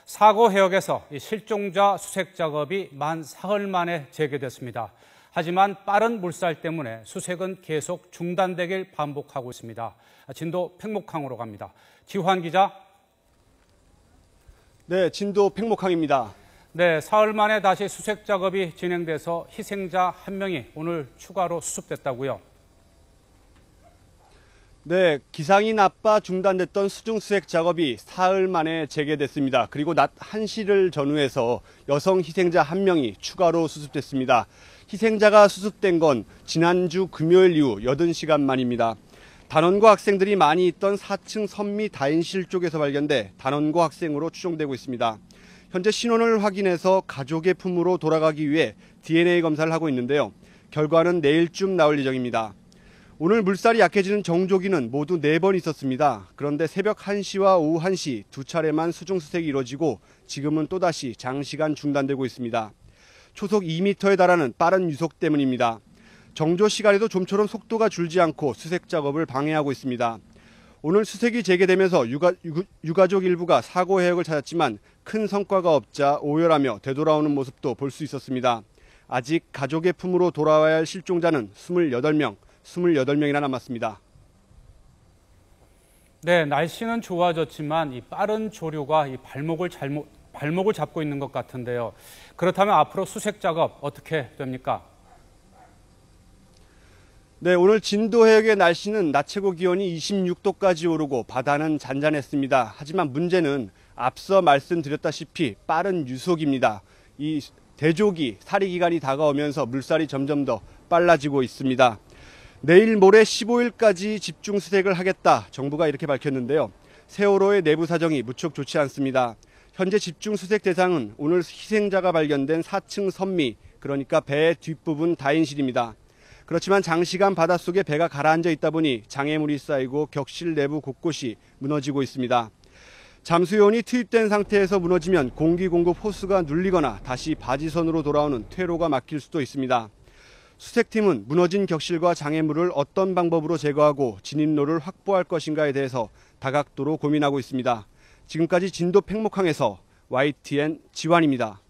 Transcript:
사고 해역에서 실종자 수색 작업이 만 사흘 만에 재개됐습니다. 하지만 빠른 물살 때문에 수색은 계속 중단되길 반복하고 있습니다. 진도 팽목항으로 갑니다. 지환 기자. 네, 진도 팽목항입니다. 네, 사흘 만에 다시 수색 작업이 진행돼서 희생자 1명이 오늘 추가로 수습됐다고요? 네, 기상이 나빠 중단됐던 수중수색 작업이 사흘 만에 재개됐습니다. 그리고 낮 1시를 전후해서 여성 희생자 1명이 추가로 수습됐습니다. 희생자가 수습된 건 지난주 금요일 이후 80시간 만입니다. 단원고 학생들이 많이 있던 4층 선미 다인실 쪽에서 발견돼 단원고 학생으로 추정되고 있습니다. 현재 신원을 확인해서 가족의 품으로 돌아가기 위해 DNA 검사를 하고 있는데요. 결과는 내일쯤 나올 예정입니다. 오늘 물살이 약해지는 정조기는 모두 4번 있었습니다. 그런데 새벽 1시와 오후 1시 두 차례만 수중수색이 이뤄지고 지금은 또다시 장시간 중단되고 있습니다. 초속 2m에 달하는 빠른 유속 때문입니다. 정조 시간에도 좀처럼 속도가 줄지 않고 수색 작업을 방해하고 있습니다. 오늘 수색이 재개되면서 유가족 일부가 사고 해역을 찾았지만 큰 성과가 없자 오열하며 되돌아오는 모습도 볼 수 있었습니다. 아직 가족의 품으로 돌아와야 할 실종자는 28명이나 남았습니다. 네, 날씨는 좋아졌지만 이 빠른 조류가 이 발목을 잡고 있는 것 같은데요. 그렇다면 앞으로 수색 작업 어떻게 됩니까? 네, 오늘 진도 해역의 날씨는 낮 최고 기온이 26도까지 오르고 바다는 잔잔했습니다. 하지만 문제는 앞서 말씀드렸다시피 빠른 유속입니다. 이 대조기, 사리 기간이 다가오면서 물살이 점점 더 빨라지고 있습니다. 내일 모레 15일까지 집중 수색을 하겠다, 정부가 이렇게 밝혔는데요. 세월호의 내부 사정이 무척 좋지 않습니다. 현재 집중 수색 대상은 오늘 희생자가 발견된 4층 선미, 그러니까 배 뒷부분 다인실입니다. 그렇지만 장시간 바닷속에 배가 가라앉아 있다 보니 장애물이 쌓이고 격실 내부 곳곳이 무너지고 있습니다. 잠수요원이 투입된 상태에서 무너지면 공기 공급 호스가 눌리거나 다시 바지선으로 돌아오는 퇴로가 막힐 수도 있습니다. 수색팀은 무너진 격실과 장애물을 어떤 방법으로 제거하고 진입로를 확보할 것인가에 대해서 다각도로 고민하고 있습니다. 지금까지 진도 팽목항에서 YTN 지환입니다.